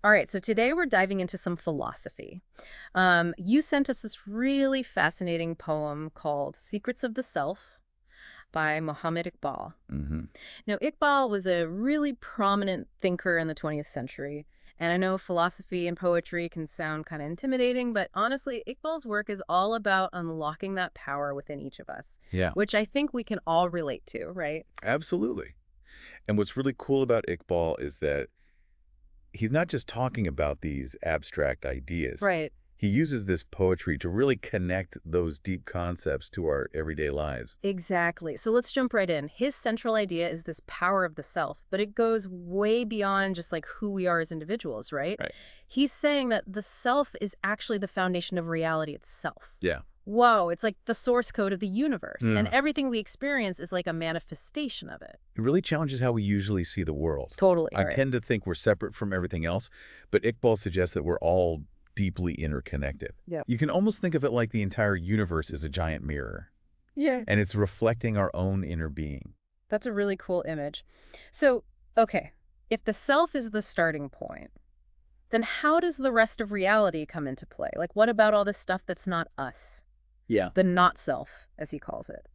All right, so today we're diving into some philosophy. You sent us this really fascinating poem called Secrets of the Self by Mohammed Iqbal. Hmm. Now, Iqbal was a really prominent thinker in the 20th century. And I know philosophy and poetry can sound kind of intimidating, but honestly, Iqbal's work is all about unlocking that power within each of us, Yeah, which I think we can all relate to, right? absolutely. And what's really cool about Iqbal is that he's not just talking about these abstract ideas. Right. He uses this poetry to really connect those deep concepts to our everyday lives. Exactly. So let's jump right in. His central idea is this power of the self, but it goes way beyond just like who we are as individuals, right? Right. He's saying that the self is actually the foundation of reality itself. Yeah. Whoa, it's like the source code of the universe, and Yeah. everything we experience is like a manifestation of it. It really challenges how we usually see the world. Totally, I right. tend to think we're separate from everything else, but Iqbal suggests that we're all deeply interconnected. Yeah. You can almost think of it like the entire universe is a giant mirror, Yeah. and it's reflecting our own inner being. That's a really cool image. So, okay, if the self is the starting point, then how does the rest of reality come into play? Like, what about all this stuff that's not us? Yeah. The not self, as he calls it.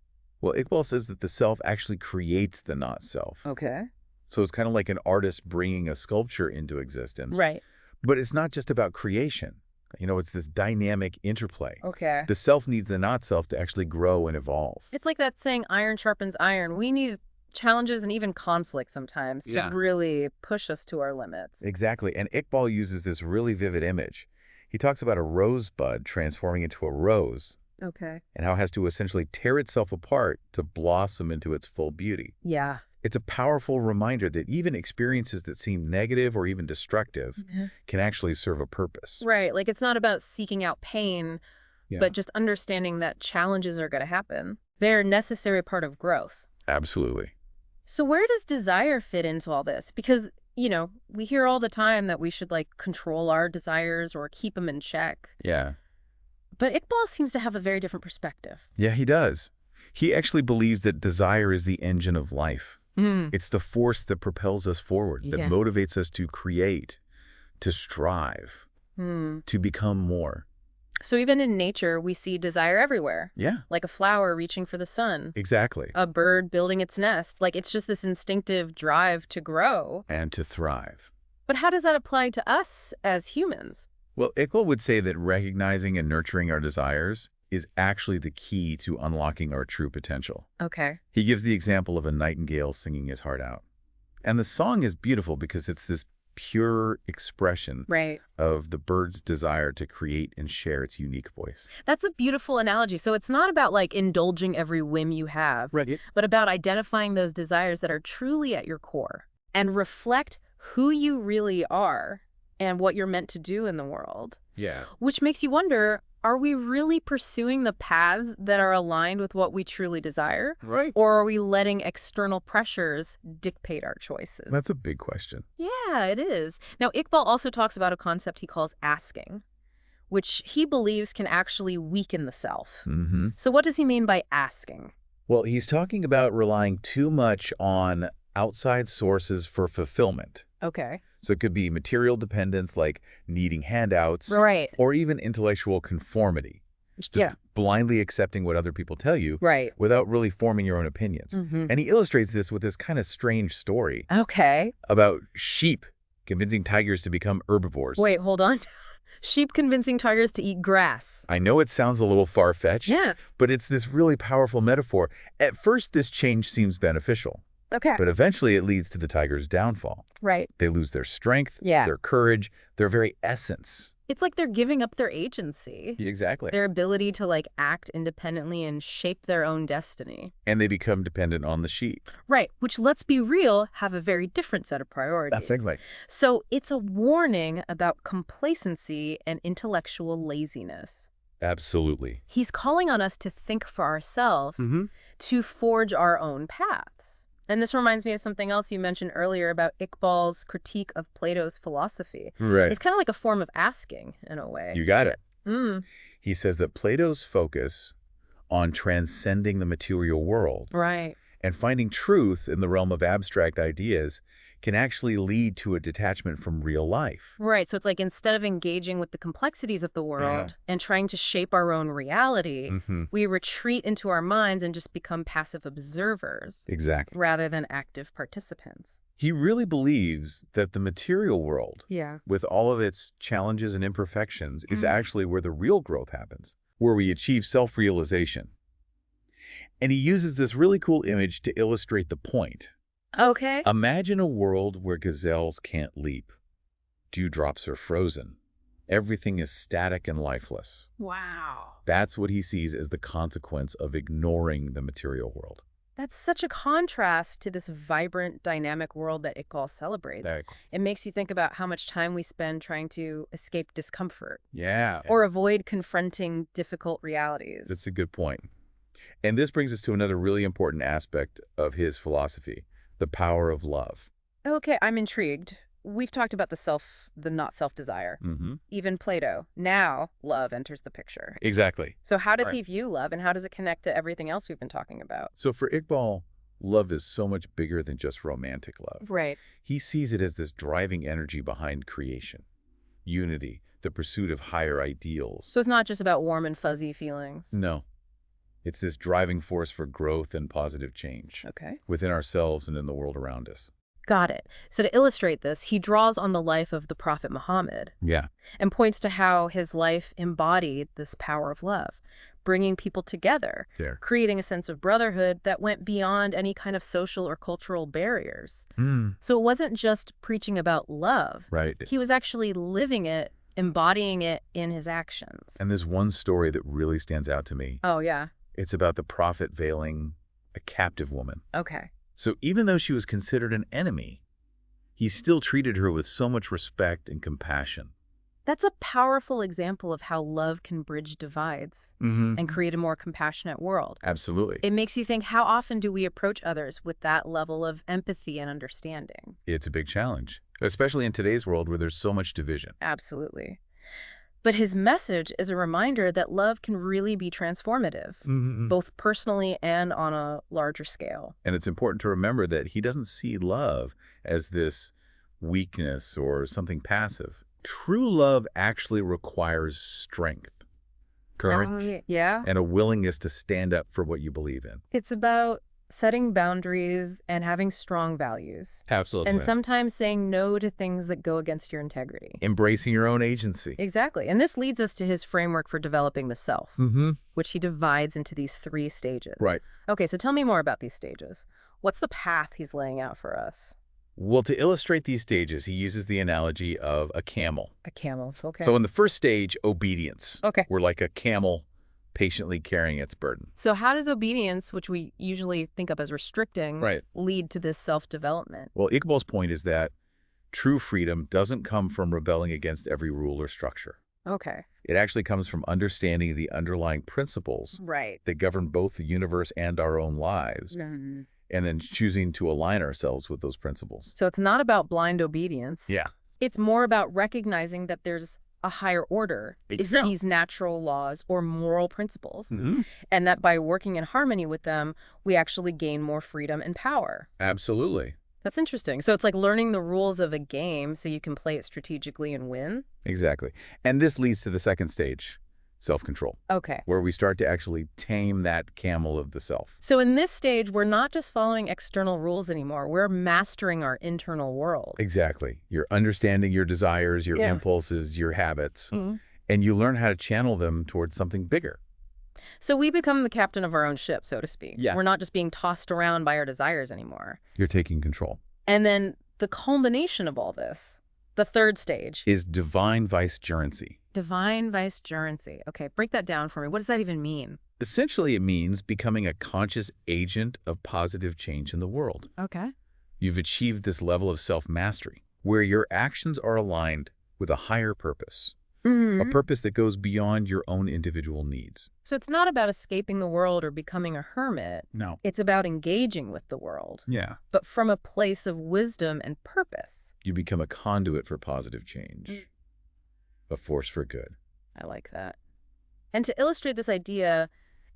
Well, Iqbal says that the self actually creates the not self. Okay. So it's kind of like an artist bringing a sculpture into existence. Right. But it's not just about creation. It's this dynamic interplay. Okay. The self needs the not self to actually grow and evolve. It's like that saying, iron sharpens iron. We need challenges and even conflict sometimes to Yeah. really push us to our limits. Exactly. And Iqbal uses this really vivid image. He talks about a rosebud transforming into a rose Okay. and how it has to essentially tear itself apart to blossom into its full beauty. Yeah. It's a powerful reminder that even experiences that seem negative or even destructive Yeah. can actually serve a purpose. Right. Like, it's not about seeking out pain, Yeah. but just understanding that challenges are going to happen. They're a necessary part of growth. Absolutely. So where does desire fit into all this? Because, we hear all the time that we should like control our desires or keep them in check. Yeah. But Iqbal seems to have a very different perspective. Yeah, he does. He actually believes that desire is the engine of life. Hmm. It's the force that propels us forward, that Yeah. motivates us to create, to strive, Hmm. to become more. So even in nature, we see desire everywhere, Yeah, like a flower reaching for the sun, exactly. a bird building its nest. Like, it's just this instinctive drive to grow. And to thrive. But how does that apply to us as humans? Well, Iqbal would say that recognizing and nurturing our desires is actually the key to unlocking our true potential. Okay. He gives the example of a nightingale singing his heart out. And the song is beautiful because it's this pure expression Right. of the bird's desire to create and share its unique voice. That's a beautiful analogy. So it's not about like indulging every whim you have, Right. but about identifying those desires that are truly at your core and reflect who you really are and what you're meant to do in the world. Yeah. Which makes you wonder, are we really pursuing the paths that are aligned with what we truly desire? Right. Or are we letting external pressures dictate our choices? That's a big question. Yeah, it is. Now, Iqbal also talks about a concept he calls asking, which he believes can actually weaken the self. Mm-hmm. So what does he mean by asking? Well, he's talking about relying too much on outside sources for fulfillment. Okay. So it could be material dependence, like needing handouts, Right. or even intellectual conformity. Just Yeah. blindly accepting what other people tell you Right. without really forming your own opinions. Mm-hmm. And he illustrates this with this kind of strange story Okay. about sheep convincing tigers to become herbivores. Wait, hold on. Sheep convincing tigers to eat grass. I know it sounds a little far-fetched, Yeah. but it's this really powerful metaphor. At first, this change seems beneficial, Okay. but eventually it leads to the tiger's downfall. Right. They lose their strength, Yeah. their courage, their very essence. It's like they're giving up their agency, Exactly. their ability to like act independently and shape their own destiny. And they become dependent on the sheep. Right, which, let's be real, have a very different set of priorities. Exactly. So it's a warning about complacency and intellectual laziness. Absolutely. He's calling on us to think for ourselves, to forge our own paths. And this reminds me of something else you mentioned earlier about Iqbal's critique of Plato's philosophy. Right. It's kind of like a form of asking, in a way. You got it. Mm, He says that Plato's focus on transcending the material world right. and finding truth in the realm of abstract ideas can actually lead to a detachment from real life. Right, so it's like instead of engaging with the complexities of the Yeah. world and trying to shape our own reality, Mm-hmm. we retreat into our minds and just become passive observers Exactly. rather than active participants. He really believes that the material world, Yeah. with all of its challenges and imperfections, is actually where the real growth happens, where we achieve self-realization. And he uses this really cool image to illustrate the point. Okay. Imagine a world where gazelles can't leap. Dewdrops are frozen. Everything is static and lifeless. Wow. That's what he sees as the consequence of ignoring the material world. That's such a contrast to this vibrant, dynamic world that Iqbal celebrates. Very cool. It makes you think about how much time we spend trying to escape discomfort Yeah. or avoid confronting difficult realities. That's a good point. And this brings us to another really important aspect of his philosophy, the power of love. Okay, I'm intrigued. We've talked about the not self-desire. Mm-hmm. Even Plato. Now, love enters the picture. Exactly. So how does Right. he view love, and how does it connect to everything else we've been talking about? So for Iqbal, love is so much bigger than just romantic love. Right. He sees it as this driving energy behind creation, unity, the pursuit of higher ideals. So it's not just about warm and fuzzy feelings. No, it's this driving force for growth and positive change Okay. within ourselves and in the world around us. Got it. So to illustrate this, he draws on the life of the Prophet Muhammad Yeah. and points to how his life embodied this power of love, bringing people together, There. creating a sense of brotherhood that went beyond any kind of social or cultural barriers. Mm. So it wasn't just preaching about love. Right. He was actually living it, embodying it in his actions. And there's one story that really stands out to me. Oh, yeah. It's about the prophet veiling a captive woman. Okay. So even though she was considered an enemy, he still treated her with so much respect and compassion. That's a powerful example of how love can bridge divides Mm-hmm. and create a more compassionate world. Absolutely. It makes you think, how often do we approach others with that level of empathy and understanding? It's a big challenge, especially in today's world where there's so much division. Absolutely. But his message is a reminder that love can really be transformative, Mm-hmm. both personally and on a larger scale. And it's important to remember that he doesn't see love as this weakness or something passive. True love actually requires strength, courage, Yeah. and a willingness to stand up for what you believe in. It's about setting boundaries and having strong values. Absolutely. And sometimes saying no to things that go against your integrity. Embracing your own agency. Exactly. And this leads us to his framework for developing the self, Mm-hmm. which he divides into these 3 stages. Right. Okay, so tell me more about these stages. What's the path he's laying out for us? Well, to illustrate these stages, he uses the analogy of a camel. A camel. Okay. So in the first stage, obedience. Okay. We're like a camel patiently carrying its burden. So how does obedience, which we usually think of as restricting, Right. lead to this self-development? Well, Iqbal's point is that true freedom doesn't come from rebelling against every rule or structure. Okay. It actually comes from understanding the underlying principles Right. that govern both the universe and our own lives, and then choosing to align ourselves with those principles. So it's not about blind obedience. Yeah. It's more about recognizing that there's a higher order. It Exactly. sees natural laws or moral principles, Mm-hmm. and that by working in harmony with them, we actually gain more freedom and power. Absolutely. That's interesting. So it's like learning the rules of a game so you can play it strategically and win? Exactly. And this leads to the second stage, self-control, Okay. where we start to actually tame that camel of the self. So in this stage, we're not just following external rules anymore. We're mastering our internal world. Exactly. You're understanding your desires, your Yeah. impulses, your habits, Mhm. and you learn how to channel them towards something bigger. So we become the captain of our own ship, so to speak. Yeah. We're not just being tossed around by our desires anymore. You're taking control. And then the culmination of all this, the third stage, Is divine vicegerency. divine vicegerency. Okay, break that down for me. What does that even mean? Essentially, it means becoming a conscious agent of positive change in the world. Okay. You've achieved this level of self-mastery, where your actions are aligned with a higher purpose, a purpose that goes beyond your own individual needs. So it's not about escaping the world or becoming a hermit. No. It's about engaging with the world, Yeah. but from a place of wisdom and purpose. You become a conduit for positive change, a force for good. I like that. And to illustrate this idea,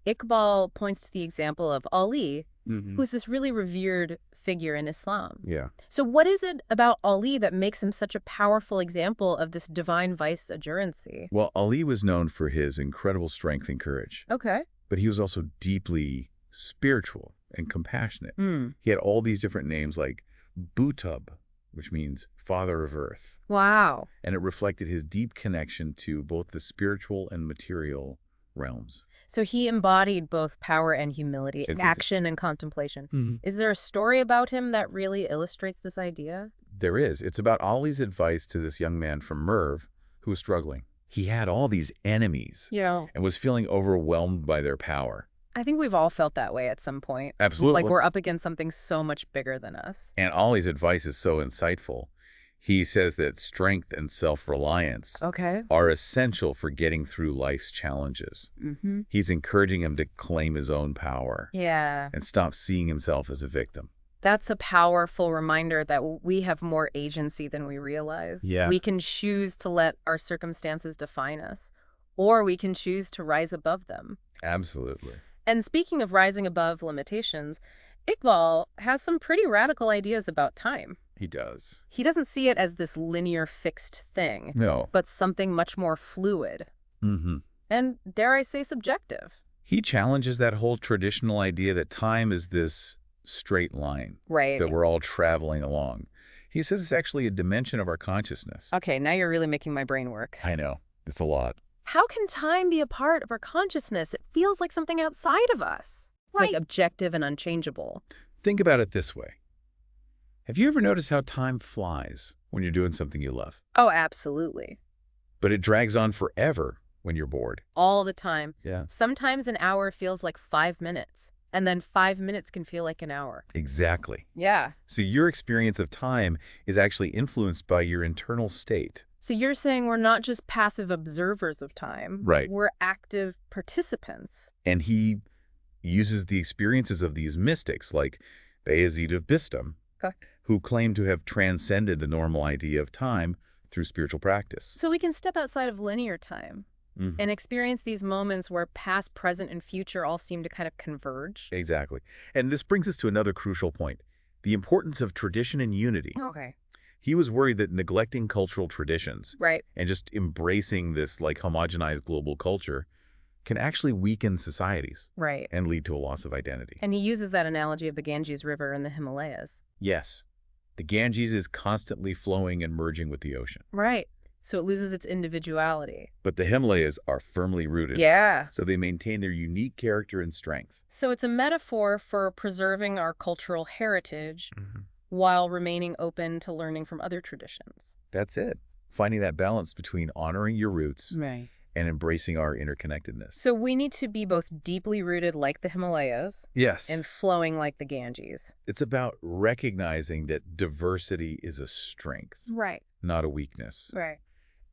Iqbal points to the example of Ali, who's this really revered figure in Islam. Yeah. So what is it about Ali that makes him such a powerful example of this divine vice-agerancy? Well, Ali was known for his incredible strength and courage, Okay. but he was also deeply spiritual and compassionate. Hmm. He had all these different names like Butub, which means Father of Earth, Wow. and it reflected his deep connection to both the spiritual and material realms. So he embodied both power and humility, It's action and contemplation. Mhm. Is there a story about him that really illustrates this idea? There is. It's about Ali's advice to this young man from Merv who was struggling. He had all these enemies Yeah. and was feeling overwhelmed by their power. I think we've all felt that way at some point. Absolutely. Like we're up against something so much bigger than us. And Ali's advice is so insightful. He says that strength and self-reliance Okay. are essential for getting through life's challenges. Mm-hmm. He's encouraging him to claim his own power Yeah. and stop seeing himself as a victim. That's a powerful reminder that we have more agency than we realize. Yeah. We can choose to let our circumstances define us, or we can choose to rise above them. Absolutely. And speaking of rising above limitations, Iqbal has some pretty radical ideas about time. He does. He doesn't see it as this linear fixed thing, No. but something much more fluid Mm-hmm. and, dare I say, subjective. He challenges that whole traditional idea that time is this straight line Right. that we're all traveling along. He says it's actually a dimension of our consciousness. Okay, now you're really making my brain work. I know. It's a lot. How can time be a part of our consciousness? It feels like something outside of us. It's like objective and unchangeable. Think about it this way. Have you ever noticed how time flies when you're doing something you love? Oh, absolutely. But it drags on forever when you're bored. All the time. Yeah. Sometimes an hour feels like 5 minutes, and then 5 minutes can feel like an hour. Exactly. Yeah. So your experience of time is actually influenced by your internal state. So you're saying we're not just passive observers of time. Right. We're active participants. And he uses the experiences of these mystics like Bayezid of Bistam, Okay. who claim to have transcended the normal idea of time through spiritual practice. So we can step outside of linear time Mhm. and experience these moments where past, present, and future all seem to kind of converge. Exactly. And this brings us to another crucial point, the importance of tradition and unity. Okay. He was worried that neglecting cultural traditions Right. and just embracing this like homogenized global culture can actually weaken societies Right. and lead to a loss of identity. And he uses that analogy of the Ganges River in the Himalayas. Yes, the Ganges is constantly flowing and merging with the ocean, Right. So it loses its individuality. but the Himalayas are firmly rooted. Yeah. So they maintain their unique character and strength. So it's a metaphor for preserving our cultural heritage while remaining open to learning from other traditions. That's it. Finding that balance between honoring your roots Right. and embracing our interconnectedness. So we need to be both deeply rooted like the Himalayas Yes, and flowing like the Ganges. it's about recognizing that diversity is a strength, Right. not a weakness. Right.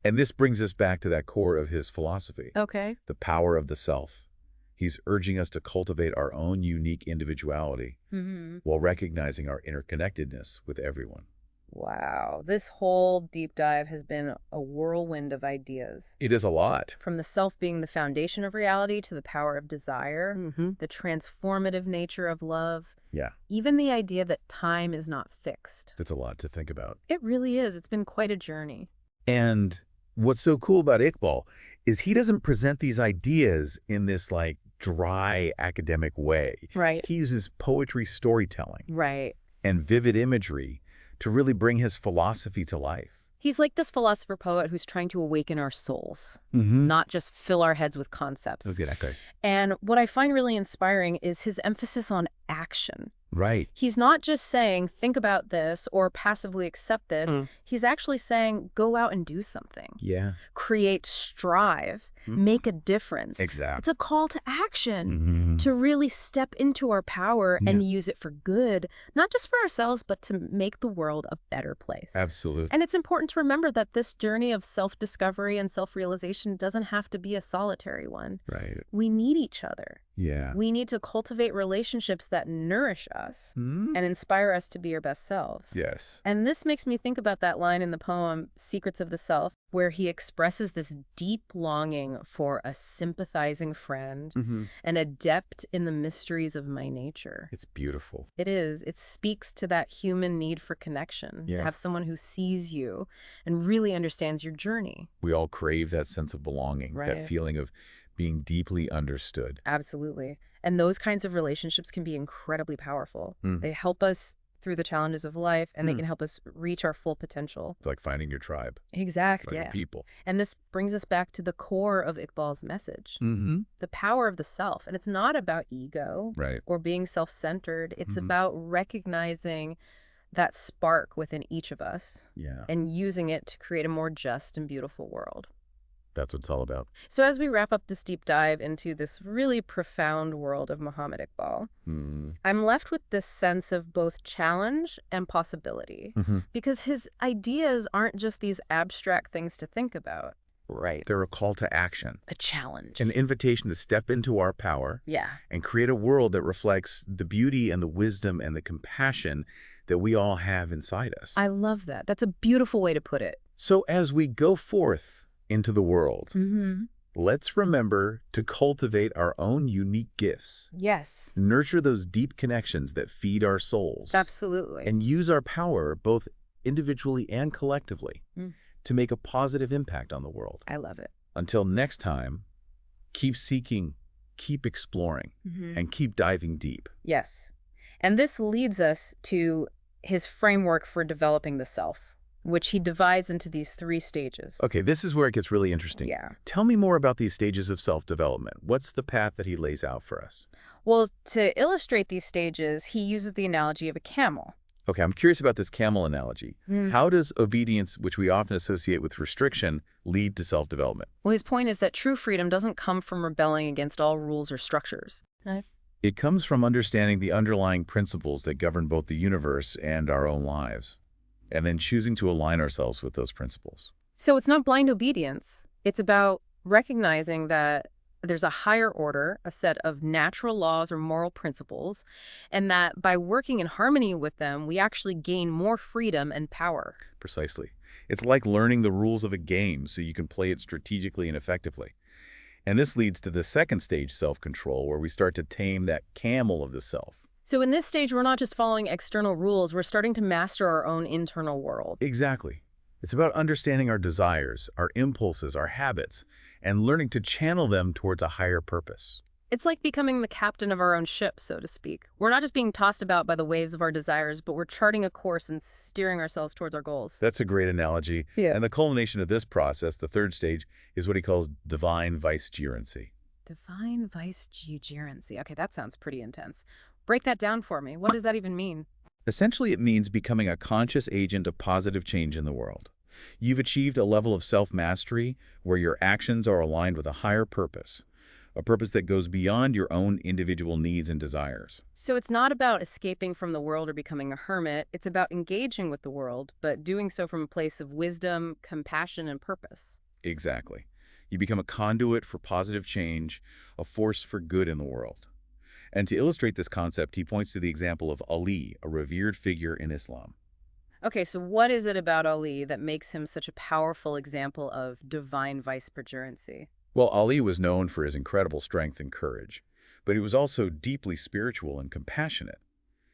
And this brings us back to that core of his philosophy, Okay. the power of the self. He's urging us to cultivate our own unique individuality Mm-hmm. while recognizing our interconnectedness with everyone. Wow. This whole deep dive has been a whirlwind of ideas. It is a lot. From the self being the foundation of reality to the power of desire, the transformative nature of love, Yeah, even the idea that time is not fixed. that's a lot to think about. It really is. It's been quite a journey. And what's so cool about Iqbal is he doesn't present these ideas in this like dry academic way. Right. He uses poetry storytelling Right. and vivid imagery to really bring his philosophy to life. He's like this philosopher poet who's trying to awaken our souls, Mm-hmm. not just fill our heads with concepts. Exactly. And what I find really inspiring is his emphasis on action. Right. He's not just saying, think about this or passively accept this. He's actually saying, go out and do something. Yeah. Create, strive, make a difference. Exactly. It's a call to action to really step into our power and use it for good, not just for ourselves, but to make the world a better place. Absolutely. And it's important to remember that this journey of self-discovery and self-realization doesn't have to be a solitary one. Right. We need each other. Yeah. We need to cultivate relationships that nourish us Hmm? and inspire us to be our best selves. Yes. And this makes me think about that line in the poem Secrets of the Self, where he expresses this deep longing for a sympathizing friend, Hmm. an adept in the mysteries of my nature. It's beautiful. It is. It speaks to that human need for connection, to Yeah. have someone who sees you and really understands your journey. We all crave that sense of belonging, that Right. feeling of being deeply understood. Absolutely. And those kinds of relationships can be incredibly powerful. Mm. They help us through the challenges of life, and they Mm. can help us reach our full potential. It's like finding your tribe, Exact, like a yeah. people. And this brings us back to the core of Iqbal's message, Hmm. the power of the self. And it's not about ego Right. or being self-centered. It's Hmm. about recognizing that spark within each of us Yeah. and using it to create a more just and beautiful world. That's what it's all about. So as we wrap up this deep dive into this really profound world of Muhammad Iqbal, Mm. I'm left with this sense of both challenge and possibility, Hmm. because his ideas aren't just these abstract things to think about. Right. They're a call to action, A challenge. an invitation to step into our power Yeah. and create a world that reflects the beauty and the wisdom and the compassion that we all have inside us. I love that. That's a beautiful way to put it. So as we go forth into the world, Mm-hmm. let's remember to cultivate our own unique gifts, Yes, nurture those deep connections that feed our souls, absolutely. and use our power both individually and collectively Mm. to make a positive impact on the world. I love it. Until next time, keep seeking, keep exploring, Mm-hmm. and keep diving deep. Yes. And this leads us to his framework for developing the self, which he divides into these 3 stages. Okay, this is where it gets really interesting. Yeah. Tell me more about these stages of self-development. What's the path that he lays out for us? Well, to illustrate these stages, he uses the analogy of a camel. Okay, I'm curious about this camel analogy. Mm. How does obedience, which we often associate with restriction, lead to self-development? Well, his point is that true freedom doesn't come from rebelling against all rules or structures. Right. It comes from understanding the underlying principles that govern both the universe and our own lives, and then choosing to align ourselves with those principles. So it's not blind obedience. It's about recognizing that there's a higher order, a set of natural laws or moral principles, and that by working in harmony with them, we actually gain more freedom and power. Precisely. It's like learning the rules of a game so you can play it strategically and effectively. And this leads to the second stage, self-control, where we start to tame that camel of the self. So in this stage, we're not just following external rules, we're starting to master our own internal world. Exactly. It's about understanding our desires, our impulses, our habits, and learning to channel them towards a higher purpose. It's like becoming the captain of our own ship, so to speak. We're not just being tossed about by the waves of our desires, but we're charting a course and steering ourselves towards our goals. That's a great analogy. Yeah. And the culmination of this process, the third stage, is what he calls divine vicegerency. Divine vicegerency. Okay, that sounds pretty intense. Break that down for me. What does that even mean? Essentially, it means becoming a conscious agent of positive change in the world. You've achieved a level of self-mastery where your actions are aligned with a higher purpose, a purpose that goes beyond your own individual needs and desires. So it's not about escaping from the world or becoming a hermit. It's about engaging with the world, but doing so from a place of wisdom, compassion, and purpose. Exactly. You become a conduit for positive change, a force for good in the world. And to illustrate this concept, he points to the example of Ali, a revered figure in Islam. Okay, so what is it about Ali that makes him such a powerful example of divine vicegerency? Well, Ali was known for his incredible strength and courage, but he was also deeply spiritual and compassionate.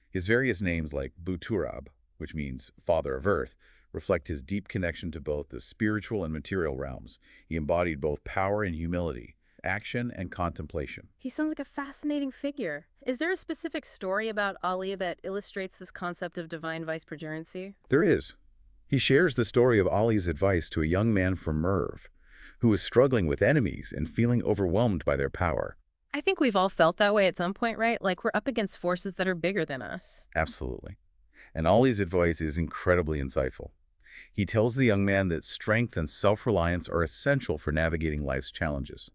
His various names like Buturab, which means Father of Earth, reflect his deep connection to both the spiritual and material realms. He embodied both power and humility, action and contemplation. He sounds like a fascinating figure. Is there a specific story about Ali that illustrates this concept of divine vicegerency? There is. He shares the story of Ali's advice to a young man from Merv, who was struggling with enemies and feeling overwhelmed by their power. I think we've all felt that way at some point, right? Like we're up against forces that are bigger than us. Absolutely. And Ali's advice is incredibly insightful. He tells the young man that strength and self-reliance are essential for navigating life's challenges.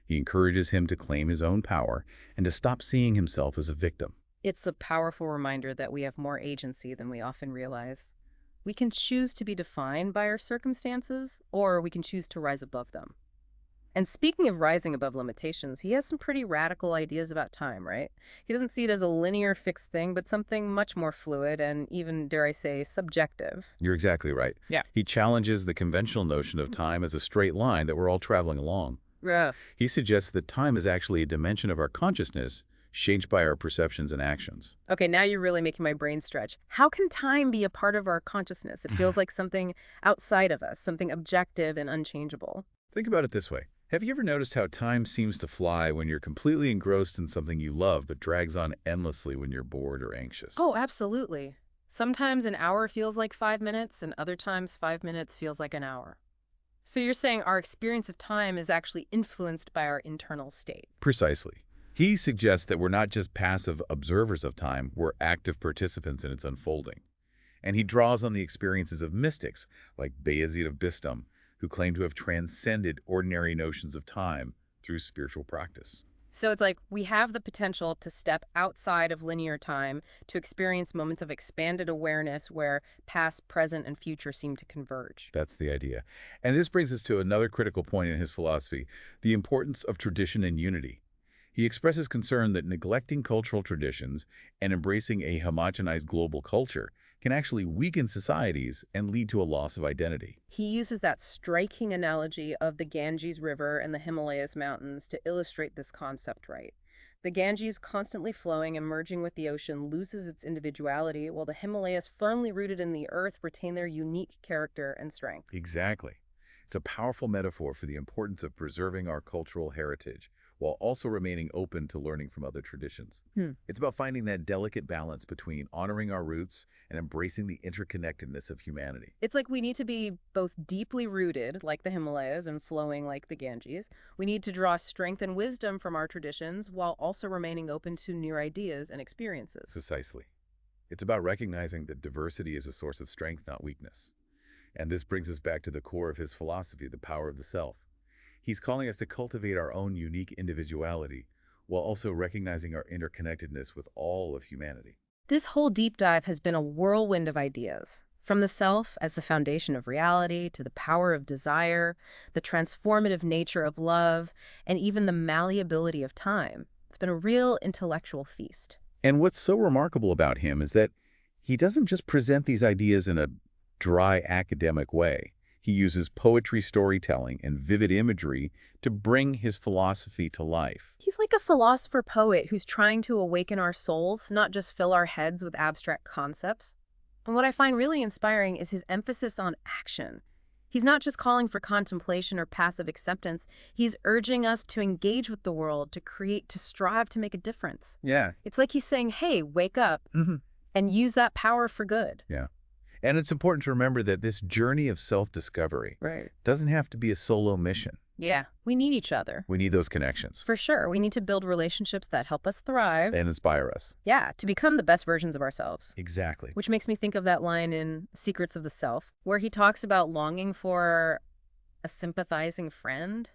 He encourages him to claim his own power and to stop seeing himself as a victim. It's a powerful reminder that we have more agency than we often realize. We can choose to be defined by our circumstances, or we can choose to rise above them. And speaking of rising above limitations, he has some pretty radical ideas about time, right? He doesn't see it as a linear fixed thing, but something much more fluid and even, dare I say, subjective. You're exactly right. Yeah. He challenges the conventional notion of time as a straight line that we're all traveling along. Yeah. He suggests that time is actually a dimension of our consciousness shaped by our perceptions and actions. Okay, now you're really making my brain stretch. How can time be a part of our consciousness? It feels like something outside of us, something objective and unchangeable. Think about it this way. Have you ever noticed how time seems to fly when you're completely engrossed in something you love but drags on endlessly when you're bored or anxious? Oh, absolutely. Sometimes an hour feels like 5 minutes, and other times 5 minutes feels like an hour. So you're saying our experience of time is actually influenced by our internal state. Precisely. He suggests that we're not just passive observers of time, we're active participants in its unfolding. And he draws on the experiences of mystics like Bayezid of Bistam, who claim to have transcended ordinary notions of time through spiritual practice. So it's like we have the potential to step outside of linear time to experience moments of expanded awareness where past, present, and future seem to converge. That's the idea. And this brings us to another critical point in his philosophy, the importance of tradition and unity. He expresses concern that neglecting cultural traditions and embracing a homogenized global culture can actually weaken societies and lead to a loss of identity. He uses that striking analogy of the Ganges River and the Himalayas Mountains to illustrate this concept right. The Ganges, constantly flowing and merging with the ocean, loses its individuality, while the Himalayas, firmly rooted in the earth, retain their unique character and strength. Exactly. It's a powerful metaphor for the importance of preserving our cultural heritage while also remaining open to learning from other traditions. Hmm. It's about finding that delicate balance between honoring our roots and embracing the interconnectedness of humanity. It's like we need to be both deeply rooted, like the Himalayas, and flowing like the Ganges. We need to draw strength and wisdom from our traditions while also remaining open to new ideas and experiences. Precisely. It's about recognizing that diversity is a source of strength, not weakness. And this brings us back to the core of his philosophy, the power of the self. He's calling us to cultivate our own unique individuality while also recognizing our interconnectedness with all of humanity. This whole deep dive has been a whirlwind of ideas. From the self as the foundation of reality, to the power of desire, the transformative nature of love, and even the malleability of time. It's been a real intellectual feast. And what's so remarkable about him is that he doesn't just present these ideas in a dry academic way. He uses poetry, storytelling, and vivid imagery to bring his philosophy to life. He's like a philosopher poet who's trying to awaken our souls, not just fill our heads with abstract concepts. And what I find really inspiring is his emphasis on action. He's not just calling for contemplation or passive acceptance. He's urging us to engage with the world, to create, to strive to make a difference. Yeah. It's like he's saying, hey, wake up and use that power for good. Yeah. And it's important to remember that this journey of self-discovery Right. doesn't have to be a solo mission. Yeah, we need each other. We need those connections For sure. We need to build relationships that help us thrive. and inspire us. Yeah, to become the best versions of ourselves. Exactly. Which makes me think of that line in Secrets of the Self, where he talks about longing for a sympathizing friend,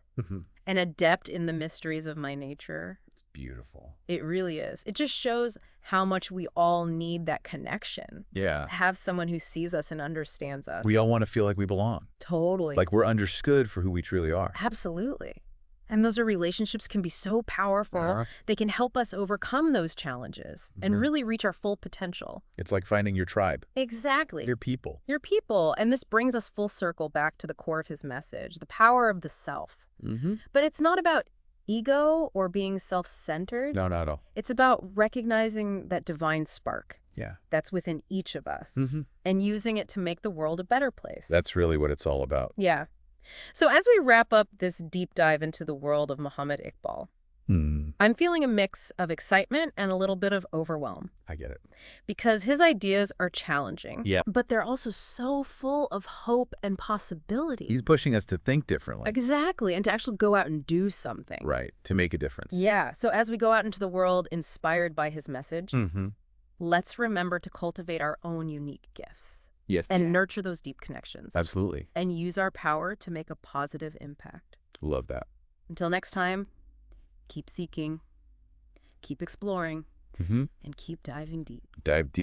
an adept in the mysteries of my nature. It's beautiful. It really is. It just shows how much we all need that connection. Yeah. To have someone who sees us and understands us. We all want to feel like we belong, Totally. like we're understood for who we truly are. Absolutely. And those relationships can be so powerful. They can help us overcome those challenges and really reach our full potential. It's like finding your tribe, Exactly. your people. Your people. And this brings us full circle back to the core of his message, the power of the self. But it's not about ego or being self-centered. No, not at all. It's about recognizing that divine spark Yeah. that's within each of us and using it to make the world a better place. That's really what it's all about. Yeah. So as we wrap up this deep dive into the world of Muhammad Iqbal, I'm feeling a mix of excitement and a little bit of overwhelm. I get it. Because his ideas are challenging, Yep. but they're also so full of hope and possibility. He's pushing us to think differently. Exactly, and to actually go out and do something. Right. To make a difference. Yeah, so as we go out into the world inspired by his message, let's remember to cultivate our own unique gifts. Yes. And nurture those deep connections. Absolutely. And use our power to make a positive impact. Love that. Until next time, keep seeking, keep exploring, and keep diving deep. Dive deep.